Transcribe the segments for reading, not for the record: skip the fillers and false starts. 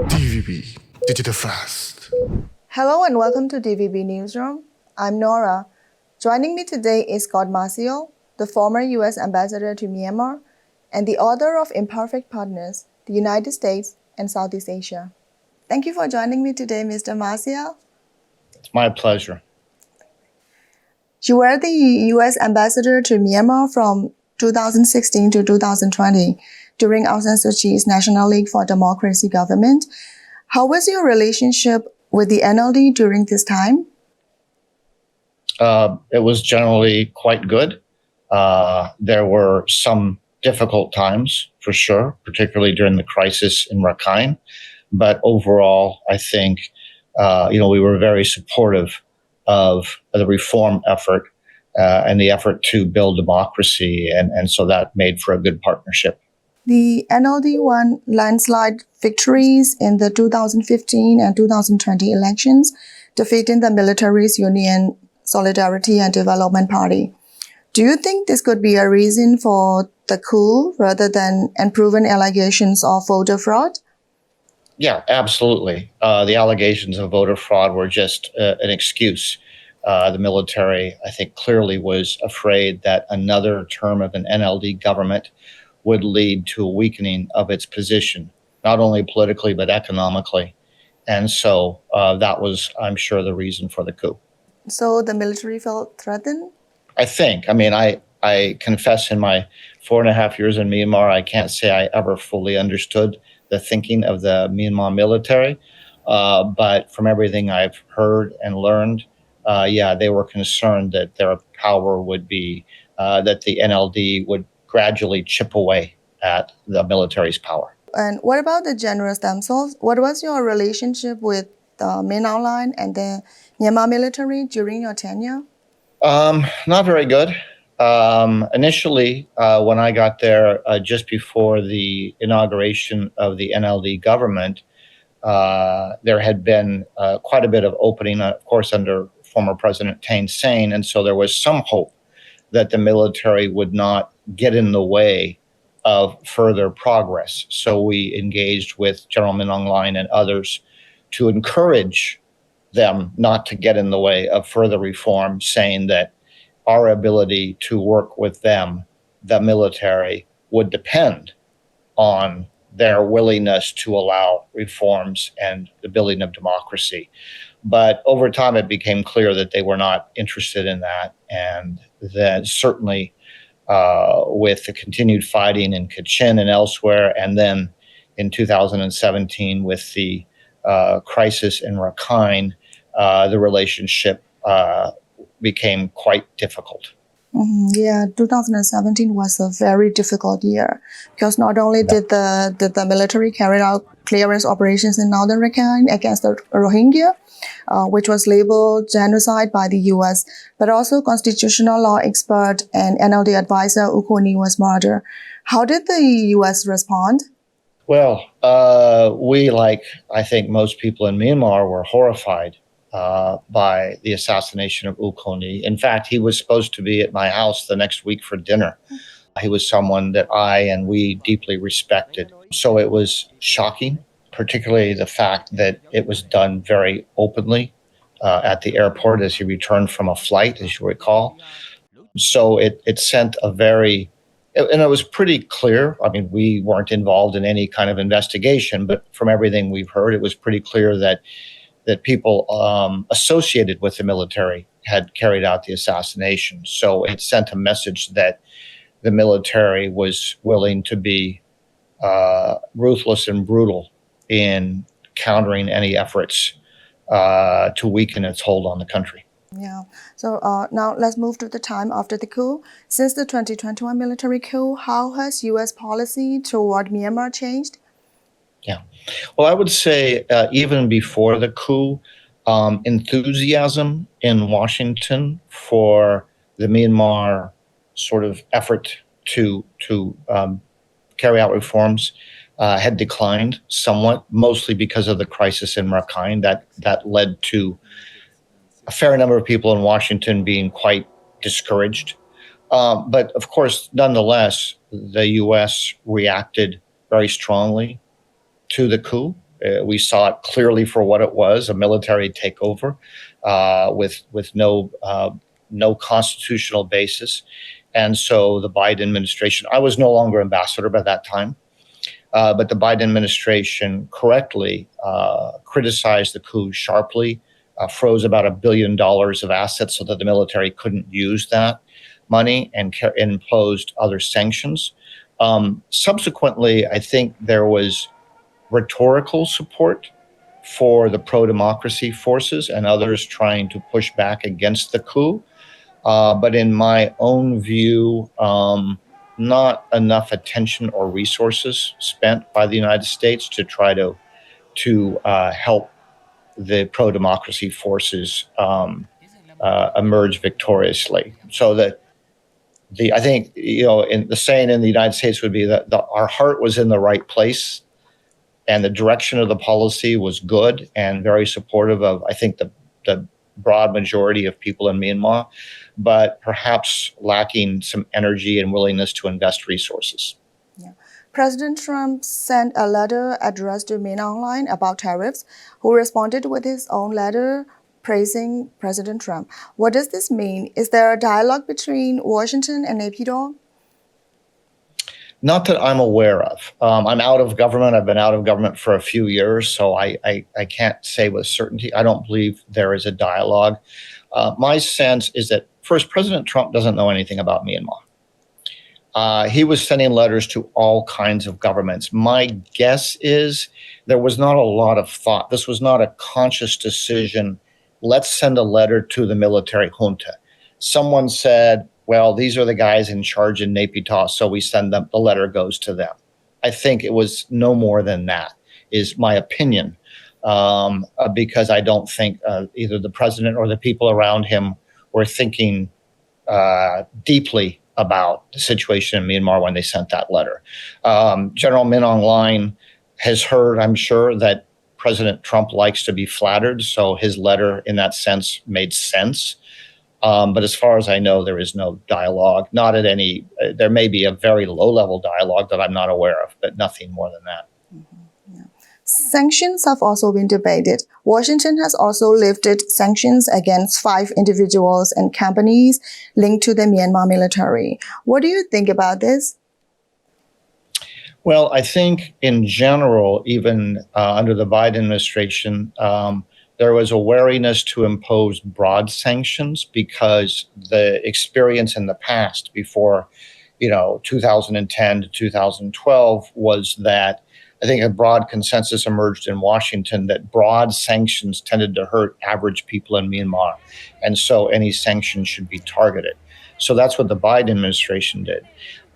DVB Digital Fast. Hello and welcome to DVB Newsroom. I'm Nora. Joining me today is Scot Marciel, the former U.S. ambassador to Myanmar and the author of Imperfect Partners, the United States and Southeast Asia. Thank you for joining me today, Mr. Marciel. It's my pleasure. You were the U.S. ambassador to Myanmar from 2016 to 2020 during Aung San Suu Kyi's National League for Democracy government. How was your relationship with the NLD during this time? It was generally quite good. There were some difficult times, for sure, particularly during the crisis in Rakhine. But overall, I think, we were very supportive of the reform effort and the effort to build democracy. And so that made for a good partnership. The NLD won landslide victories in the 2015 and 2020 elections, defeating the military's Union Solidarity and Development Party. Do you think this could be a reason for the coup rather than unproven allegations of voter fraud? Yeah, absolutely. The allegations of voter fraud were just an excuse. The military, I think, clearly was afraid that another term of an NLD government would lead to a weakening of its position, not only politically, but economically. And so that was, I'm sure, the reason for the coup. So the military felt threatened? I think. I confess in my 4.5 years in Myanmar, I can't say I ever fully understood the thinking of the Myanmar military. But from everything I've heard and learned, they were concerned that their power would be, that the NLD would gradually chip away at the military's power. And what about the generals themselves? What was your relationship with the Min Aung Hlaing and the Myanmar military during your tenure? Not very good. Initially, when I got there just before the inauguration of the NLD government, there had been quite a bit of opening, of course, under former President Thein Sein. And so there was some hope that the military would not get in the way of further progress. So we engaged with General Min Aung Hlaing and others to encourage them not to get in the way of further reform, saying that our ability to work with them, the military, would depend on their willingness to allow reforms and the building of democracy. But over time, it became clear that they were not interested in that. And that certainly with the continued fighting in Kachin and elsewhere, and then in 2017 with the crisis in Rakhine, the relationship became quite difficult. Yeah, 2017 was a very difficult year because not only did the military carry out clearance operations in northern Rakhine against the Rohingya, which was labeled genocide by the U.S., but also constitutional law expert and NLD advisor U Ko Ni was murdered. How did the U.S. respond? Well, we, like I think most people in Myanmar, were horrified by the assassination of U Ko Ni. In fact, he was supposed to be at my house the next week for dinner. He was someone that I and we deeply respected. So it was shocking, particularly the fact that it was done very openly at the airport as he returned from a flight, as you recall. So it sent a very, and it was pretty clear. I mean, we weren't involved in any kind of investigation, but from everything we've heard, it was pretty clear that people associated with the military had carried out the assassination. So it sent a message that the military was willing to be ruthless and brutal in countering any efforts to weaken its hold on the country. Yeah. So now let's move to the time after the coup. Since the 2021 military coup, how has U.S. policy toward Myanmar changed? Yeah. Well, I would say even before the coup, enthusiasm in Washington for the Myanmar sort of effort to carry out reforms had declined somewhat, mostly because of the crisis in Rakhine. That led to a fair number of people in Washington being quite discouraged. But of course, nonetheless, the U.S. reacted very strongly to the coup. We saw it clearly for what it was, a military takeover with no constitutional basis. And so the Biden administration, I was no longer ambassador by that time, but the Biden administration correctly criticized the coup sharply, froze about $1 billion of assets so that the military couldn't use that money, and imposed other sanctions. Subsequently, I think there was rhetorical support for the pro-democracy forces and others trying to push back against the coup. But in my own view, not enough attention or resources spent by the United States to try to help the pro-democracy forces emerge victoriously. So that I think, in the saying in the United States would be that our heart was in the right place, and the direction of the policy was good and very supportive of, I think, the broad majority of people in Myanmar, but perhaps lacking some energy and willingness to invest resources. Yeah. President Trump sent a letter addressed to Min Aung Hlaing about tariffs, who responded with his own letter praising President Trump. What does this mean? Is there a dialogue between Washington and Naypyidaw? Not that I'm aware of. I'm out of government. I've been out of government for a few years, so I can't say with certainty. I don't believe there is a dialogue. My sense is that, first, President Trump doesn't know anything about Myanmar. He was sending letters to all kinds of governments. My guess is there was not a lot of thought. This was not a conscious decision. Let's send a letter to the military junta. Someone said, well, these are the guys in charge in Naypyidaw, so we send them, the letter goes to them. I think it was no more than that, is my opinion, because I don't think either the president or the people around him were thinking deeply about the situation in Myanmar when they sent that letter. General Min Aung Hlaing has heard, I'm sure, that President Trump likes to be flattered, so his letter in that sense made sense. But as far as I know, there is no dialogue, not at any, there may be a very low-level dialogue that I'm not aware of, but nothing more than that. Mm-hmm. Yeah. Sanctions have also been debated. Washington has also lifted sanctions against 5 individuals and companies linked to the Myanmar military. What do you think about this? Well, I think in general, even under the Biden administration, there was a wariness to impose broad sanctions because the experience in the past before, 2010 to 2012 was that I think a broad consensus emerged in Washington that broad sanctions tended to hurt average people in Myanmar. And so any sanctions should be targeted. So that's what the Biden administration did.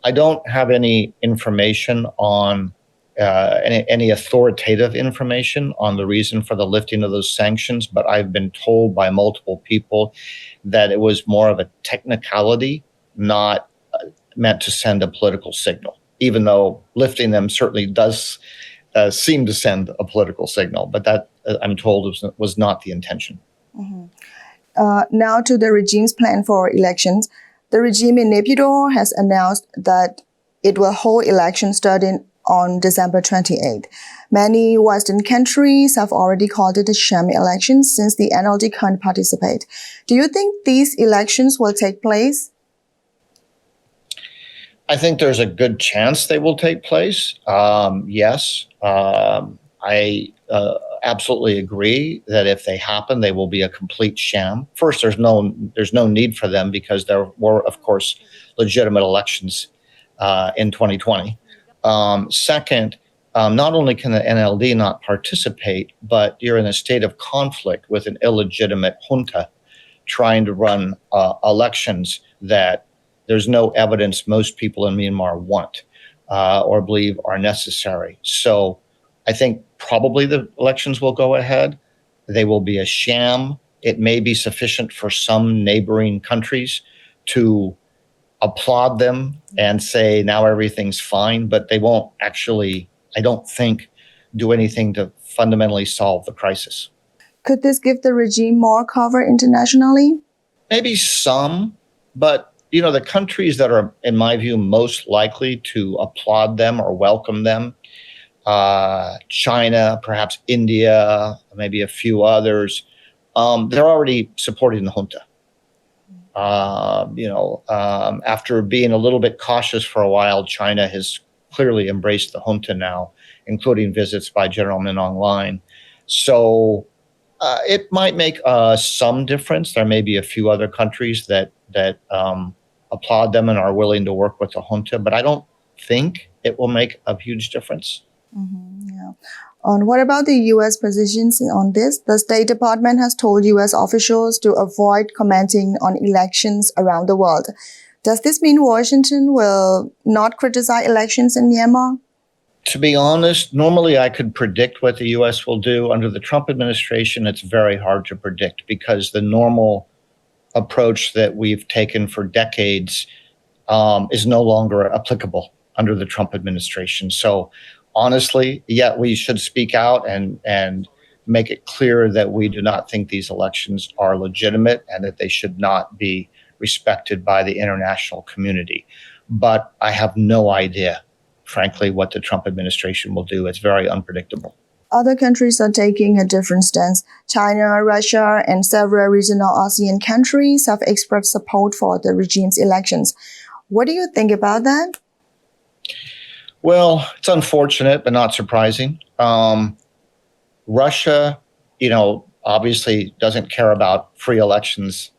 I don't have any information on any authoritative information on the reason for the lifting of those sanctions, but I've been told by multiple people that it was more of a technicality, not meant to send a political signal, even though lifting them certainly does seem to send a political signal, but that, I'm told, was not the intention. Mm-hmm. Now to the regime's plan for elections. The regime in Naypyidaw has announced that it will hold elections starting on December 28th. Many Western countries have already called it a sham election since the NLD can't participate. Do you think these elections will take place? I think there's a good chance they will take place. Yes. I absolutely agree that if they happen, they will be a complete sham. First, there's no need for them because there were, of course, legitimate elections in 2020. Second, not only can the NLD not participate, but you're in a state of conflict with an illegitimate junta trying to run elections that there's no evidence most people in Myanmar want or believe are necessary. So I think probably the elections will go ahead. They will be a sham. It may be sufficient for some neighboring countries to applaud them and say now everything's fine, but they won't actually, I don't think, do anything to fundamentally solve the crisis. Could this give the regime more cover internationally? Maybe some, but the countries that are, in my view, most likely to applaud them or welcome them China, perhaps India, maybe a few others, they're already supporting the junta. After being a little bit cautious for a while, China has clearly embraced the junta now, including visits by General Min Aung Hlaing. So it might make some difference. There may be a few other countries that applaud them and are willing to work with the junta, but I don't think it will make a huge difference. Yeah. And what about the U.S. positions on this? The State Department has told U.S. officials to avoid commenting on elections around the world. Does this mean Washington will not criticize elections in Myanmar? To be honest, normally I could predict what the U.S. will do. Under the Trump administration, it's very hard to predict because the normal approach that we've taken for decades is no longer applicable under the Trump administration. So honestly, yeah, we should speak out and make it clear that we do not think these elections are legitimate and that they should not be respected by the international community. But I have no idea, frankly, what the Trump administration will do. It's very unpredictable. Other countries are taking a different stance. China, Russia, and several regional ASEAN countries have expressed support for the regime's elections. What do you think about that? Well, it's unfortunate, but not surprising. Russia, obviously doesn't care about free elections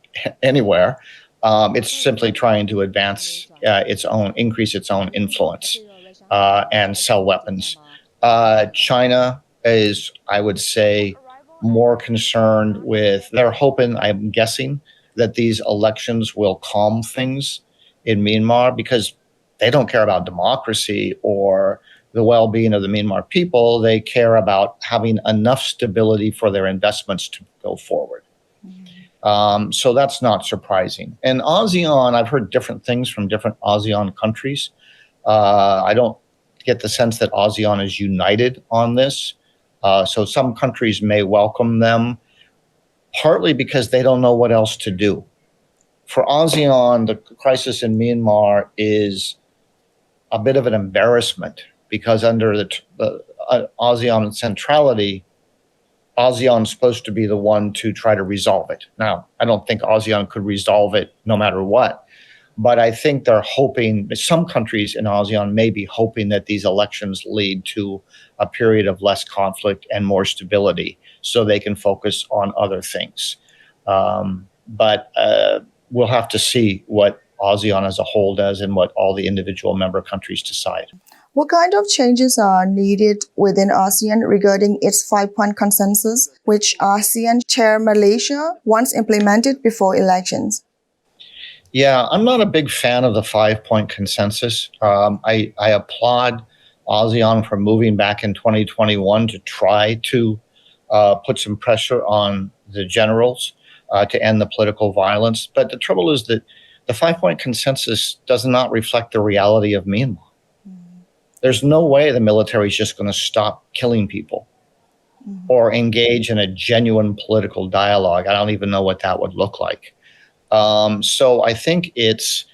anywhere. It's simply trying to increase its own influence and sell weapons. China is, I would say, more concerned with, they're hoping, I'm guessing, that these elections will calm things in Myanmar because they don't care about democracy or the well-being of the Myanmar people. They care about having enough stability for their investments to go forward. So that's not surprising. And ASEAN, I've heard different things from different ASEAN countries. I don't get the sense that ASEAN is united on this. So some countries may welcome them, partly because they don't know what else to do. For ASEAN, the crisis in Myanmar is a bit of an embarrassment because under the ASEAN centrality, ASEAN is supposed to be the one to try to resolve it. Now, I don't think ASEAN could resolve it no matter what, but I think they're hoping, some countries in ASEAN may be hoping that these elections lead to a period of less conflict and more stability so they can focus on other things. But we'll have to see what ASEAN as a whole does and what all the individual member countries decide. What kind of changes are needed within ASEAN regarding its 5-point consensus, which ASEAN chair Malaysia once implemented before elections? Yeah, I'm not a big fan of the 5-point consensus. I applaud ASEAN for moving back in 2021 to try to put some pressure on the generals to end the political violence. But the trouble is that the 5-point consensus does not reflect the reality of Myanmar. There's no way the military is just going to stop killing people or engage in a genuine political dialogue. I don't even know what that would look like. So I think it's,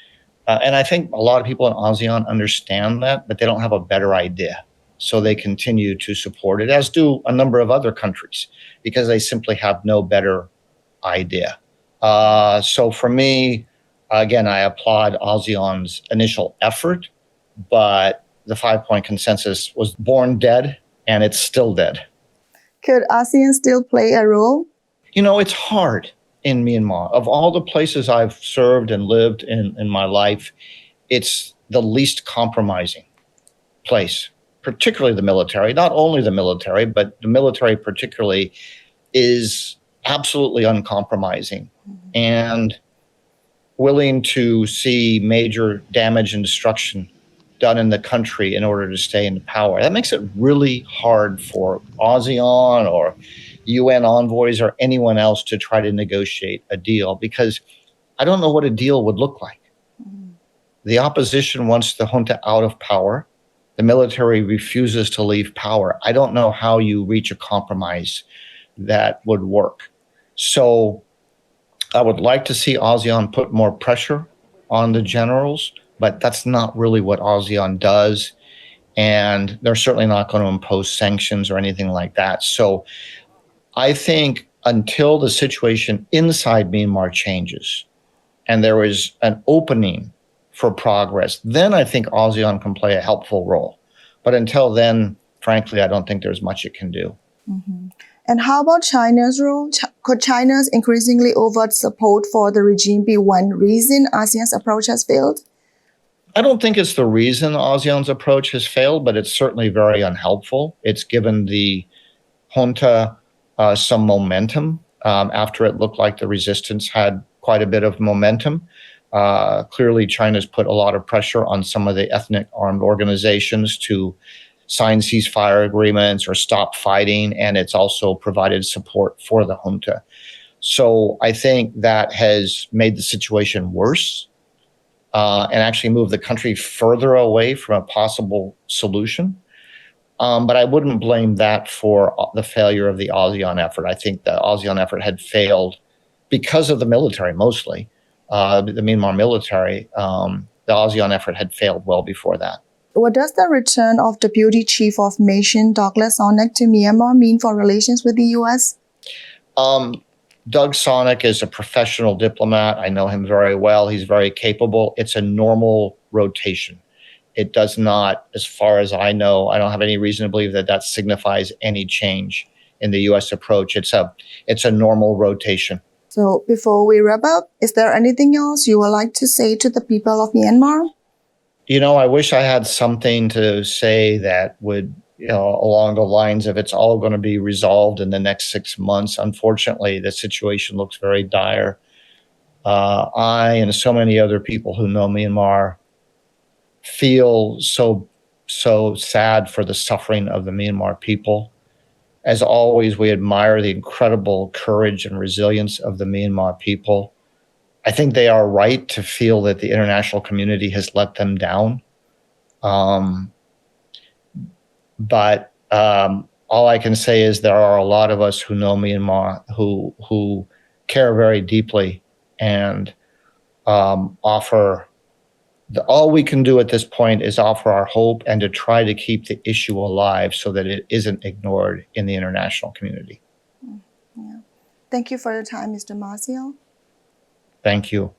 and I think a lot of people in ASEAN understand that, but they don't have a better idea. So they continue to support it, as do a number of other countries, because they simply have no better idea. So for me, again, I applaud ASEAN's initial effort, but the 5-point consensus was born dead, and it's still dead. Could ASEAN still play a role? It's hard in Myanmar. Of all the places I've served and lived in my life, it's the least compromising place, particularly the military. Not only the military, but the military particularly is absolutely uncompromising and willing to see major damage and destruction done in the country in order to stay in power. That makes it really hard for ASEAN or UN envoys or anyone else to try to negotiate a deal, because I don't know what a deal would look like. The opposition wants the junta out of power. The military refuses to leave power. I don't know how you reach a compromise that would work. So I would like to see ASEAN put more pressure on the generals, but that's not really what ASEAN does. and they're certainly not going to impose sanctions or anything like that. So I think until the situation inside Myanmar changes and there is an opening for progress, then I think ASEAN can play a helpful role. But until then, frankly, I don't think there's much it can do. Mm-hmm. And how about China's role? Could China's increasingly overt support for the regime be one reason ASEAN's approach has failed? I don't think it's the reason ASEAN's approach has failed, but it's certainly very unhelpful. It's given the junta some momentum after it looked like the resistance had quite a bit of momentum. Clearly, China's put a lot of pressure on some of the ethnic armed organizations to sign ceasefire agreements or stop fighting, and it's also provided support for the junta. So I think that has made the situation worse and actually moved the country further away from a possible solution. But I wouldn't blame that for the failure of the ASEAN effort. I think the ASEAN effort had failed because of the military, mostly. The Myanmar military, the ASEAN effort had failed well before that. What does the return of Deputy Chief of Mission Douglas Sonic to Myanmar mean for relations with the U.S.? Doug Sonic is a professional diplomat. I know him very well. He's very capable. It's a normal rotation. It does not, as far as I know, I don't have any reason to believe that that signifies any change in the U.S. approach. It's a normal rotation. So before we wrap up, is there anything else you would like to say to the people of Myanmar? I wish I had something to say that would, along the lines of it's all going to be resolved in the next 6 months. Unfortunately, the situation looks very dire. I and so many other people who know Myanmar feel so sad for the suffering of the Myanmar people. As always, we admire the incredible courage and resilience of the Myanmar people. I think they are right to feel that the international community has let them down. But all I can say is there are a lot of us who know Myanmar who care very deeply and offer. All we can do at this point is offer our hope and to try to keep the issue alive so that it isn't ignored in the international community. Yeah. Thank you for your time, Mr. Marciel. Thank you.